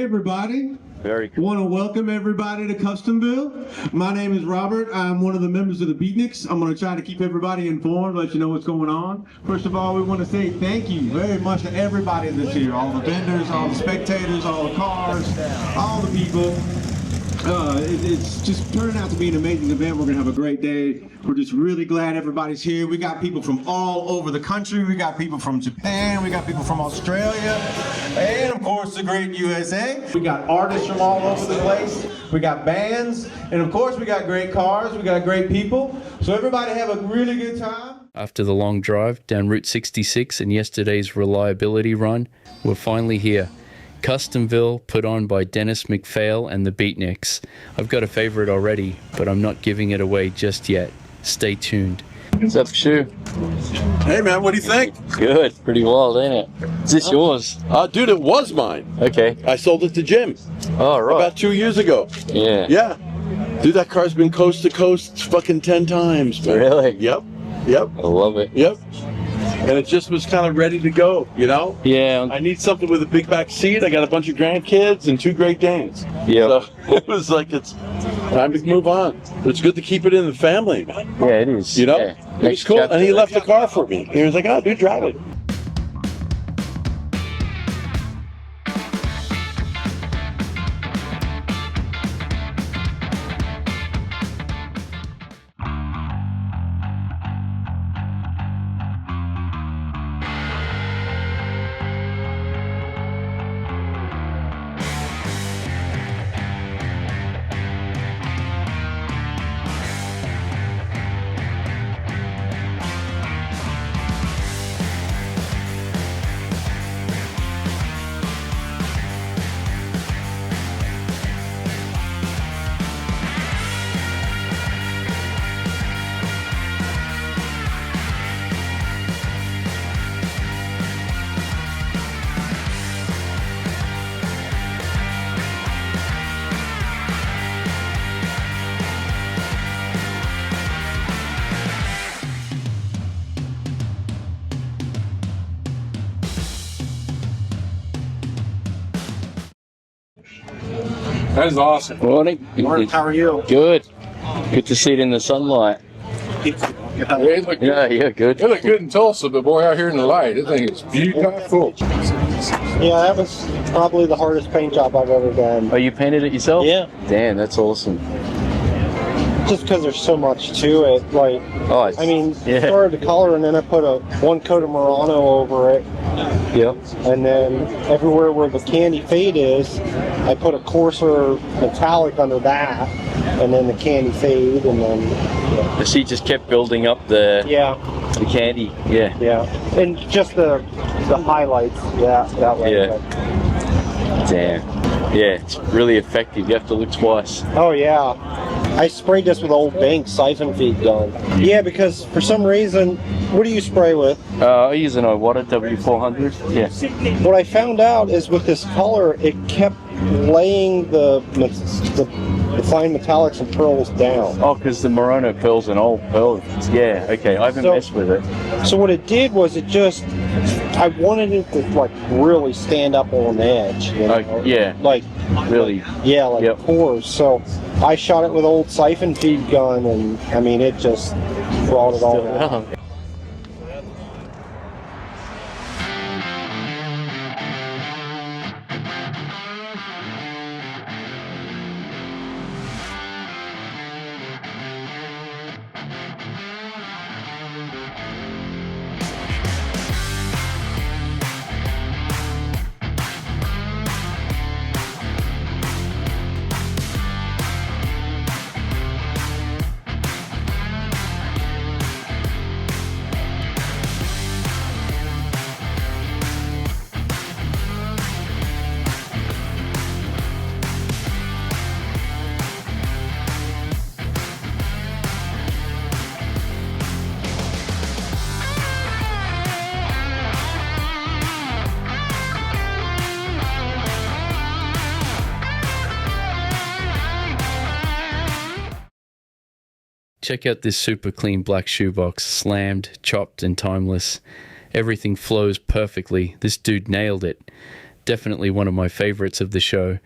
everybody. Very cool. Want to welcome everybody to Customville. My name is Robert. I'm one of the members of the Beatniks. I'm going to try to keep everybody informed, let you know what's going on. First of all, we want to say thank you very much to everybody that's here. All the vendors, all the spectators, all the cars, all the people. It's just turning out to be an amazing event. We're going to have a great day. We're just really glad everybody's here. We got people from all over the country. We got people from Japan. We got people from Australia. And of course, the great USA. We got artists from all over the place. We got bands. And of course, we got great cars. We got great people. So everybody have a really good time. After the long drive down Route 66 and yesterday's reliability run, we're finally here. Customville, put on by Dennis McPhail and the Beatniks. I've got a favorite already, but I'm not giving it away just yet. Stay tuned. What's up, Shu? Hey man, what do you think? Good. Pretty wild, ain't it? Is this yours? Dude, it was mine. Okay. I sold it to Jim. Oh, right. About 2 years ago. Yeah. Yeah. Dude, that car's been coast to coast fucking 10 times, man. Really? Yep. I love it. Yep. And it just was kind of ready to go, you know? Yeah. I need something with a big back seat. I got a bunch of grandkids and 2 Great Danes. Yeah. So it was like, it's time to move on. But it's good to keep it in the family, man. Yeah, it is. You know? Yeah. It was cool. And he left the car for me. He was like, oh, dude, drive it. That is awesome. Morning. How are you? Good. Good to see it in the sunlight. It looked Yeah, good. It looked good in Tulsa, but boy, out here in the light, I think it's beautiful. Yeah, that was probably the hardest paint job I've ever done. Oh, you painted it yourself? Yeah. Damn, that's awesome. Just because there's so much to it. Like, Oh, I mean, yeah. started the color and then I put one coat of Murano over it. Yep. And then everywhere where the candy fade is, I put a coarser metallic under that. And then the candy fade and then... So you just kept building up the candy. Yeah. Yeah. And just the highlights. Yeah, that way. Yeah. Damn. Yeah, it's really effective. You have to look twice. Oh, yeah. I sprayed this with Old Bank siphon feed gun. Yeah, because for some reason, what do you spray with? I use an Iwata W400. Yeah. What I found out is with this color, it kept laying the fine metallics and pearls down. Oh, because the Murano pearls and old pearls. Yeah, okay. I haven't messed with it. So what it did was I wanted it to like really stand up on an edge. You know? Yeah. Like really. Yeah, like pores. So I shot it with old siphon feed gun, and I mean it just brought it all down. Check out this super clean black shoebox, slammed, chopped, and timeless. Everything flows perfectly. This dude nailed it. Definitely one of my favorites of the show.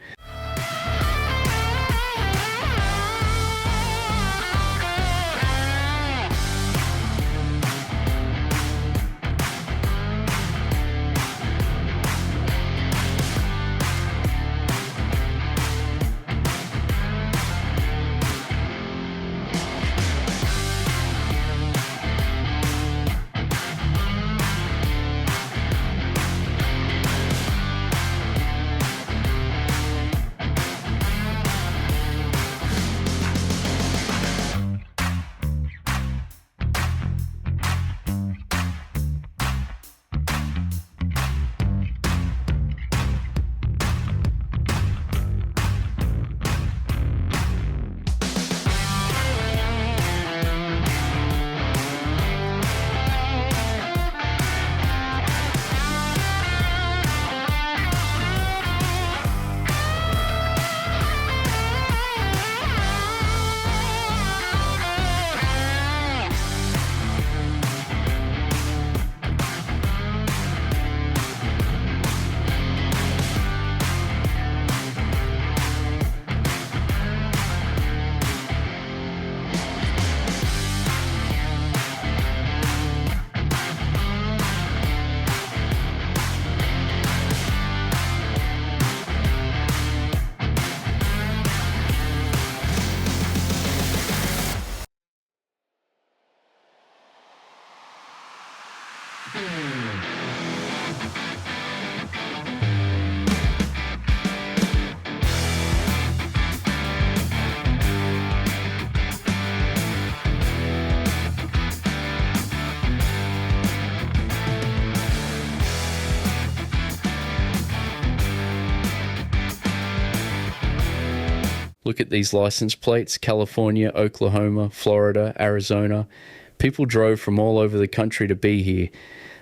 Look at these license plates: California, Oklahoma, Florida, Arizona. People drove from all over the country to be here.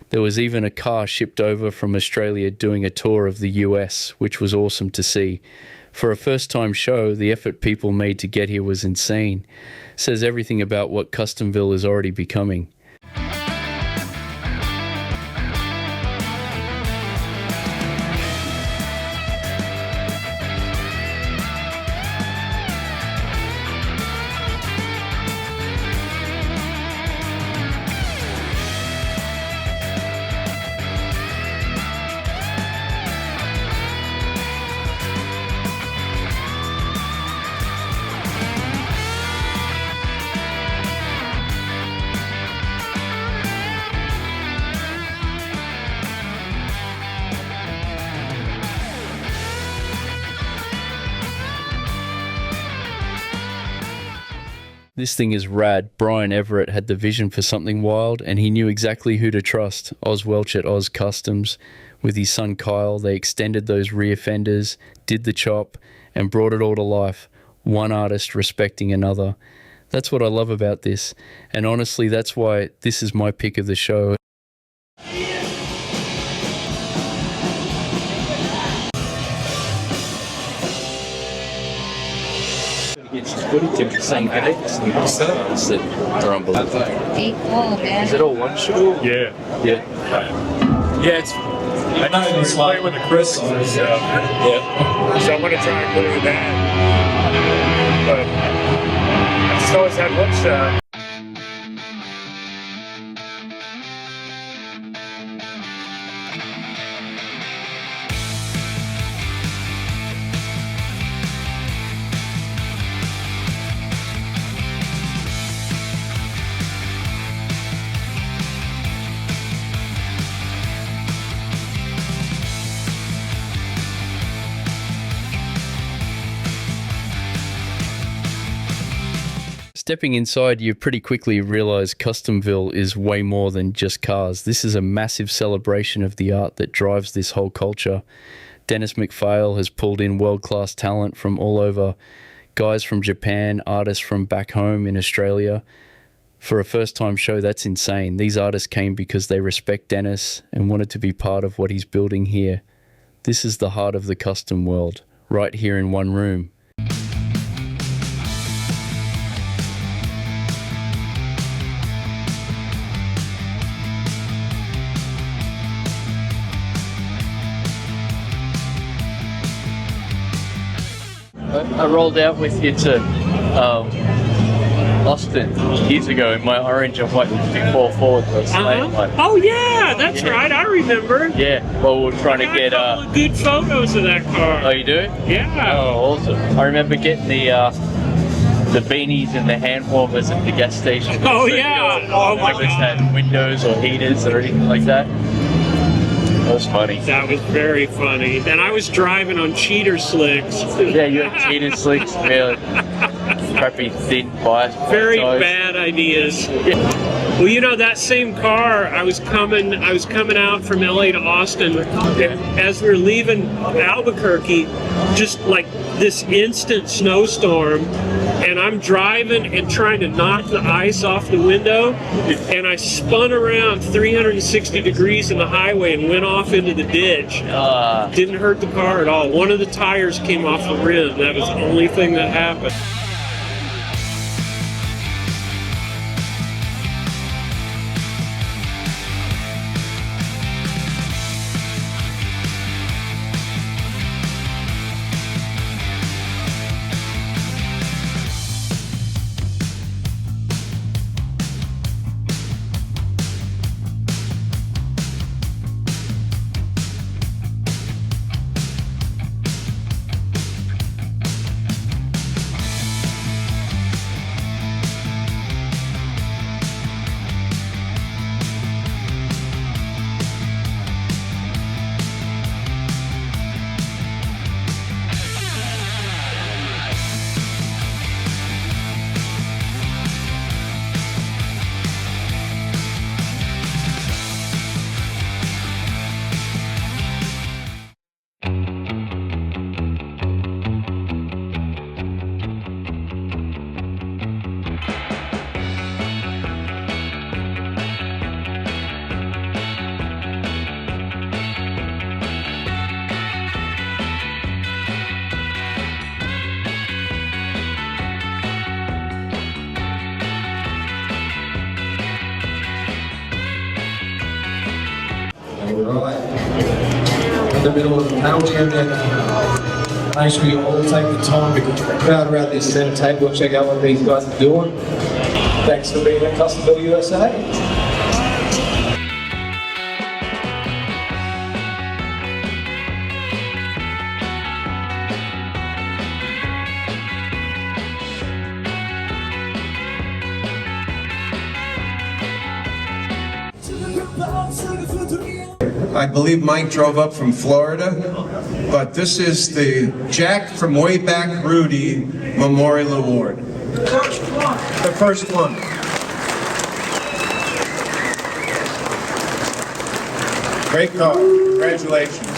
There was even a car shipped over from Australia doing a tour of the US, which was awesome to see. For a first-time show, the effort people made to get here was insane. Says everything about what Customville is already becoming. This thing is rad. Brian Everett had the vision for something wild, and he knew exactly who to trust. Oz Welch at Oz Kustoms. With his son Kyle, they extended those rear fenders, did the chop, and brought it all to life. One artist respecting another. That's what I love about this. And honestly, that's why this is my pick of the show. They're unbelievable. Is it all one shoe? Yeah. Yeah. Yeah, it's. I know it's like with the Chris on it. Yeah. So I'm going to try and do that. But I just always had one shot. Stepping inside, you pretty quickly realize Customville is way more than just cars. This is a massive celebration of the art that drives this whole culture. Dennis McPhail has pulled in world-class talent from all over, guys from Japan, artists from back home in Australia. For a first-time show, that's insane. These artists came because they respect Dennis and wanted to be part of what he's building here. This is the heart of the custom world, right here in one room. I rolled out with you to Austin years ago in my orange and white 54 Ford. Oh yeah, that's right. I remember. Yeah. Well, we're trying to I get got good photos of that car. Oh, you do? Yeah. Oh, awesome. I remember getting the beanies and the hand warmers at the gas station. Oh yeah. Oh my God. God. Had windows or heaters or anything like that. That was funny. That was very funny. And I was driving on cheater slicks. Yeah, you had cheater slicks, really crappy thin bias. Very tires. bad ideas. Yeah. Well, you know, that same car, I was coming out from LA to Austin, and as we were leaving Albuquerque, just like this instant snowstorm, and I'm driving and trying to knock the ice off the window, and I spun around 360 degrees in the highway and went off into the ditch. Didn't hurt the car at all. One of the tires came off the rim. That was the only thing that happened. Right. In the middle of the panel jam there. Make sure you all take the time to crowd around this center table and check out what these guys are doing. Thanks for being at Customville, USA. I believe Mike drove up from Florida, but this is the Jack from Way Back Rudy Memorial Award. The first one. Great car. Congratulations.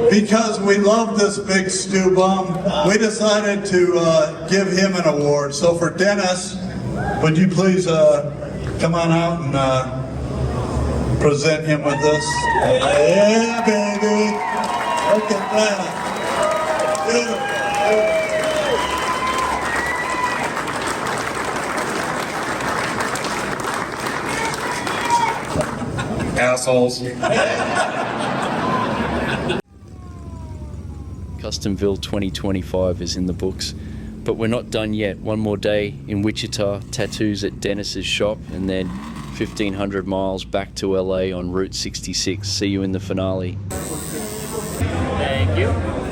Because we love this big stew bum, we decided to give him an award. So for Dennis, would you please come on out and present him with this? Yeah, baby. Look at that. Assholes. Customville 2025 is in the books, but we're not done yet. One more day in Wichita, tattoos at Dennis's shop, and then 1,500 miles back to LA on Route 66. See you in the finale. Thank you.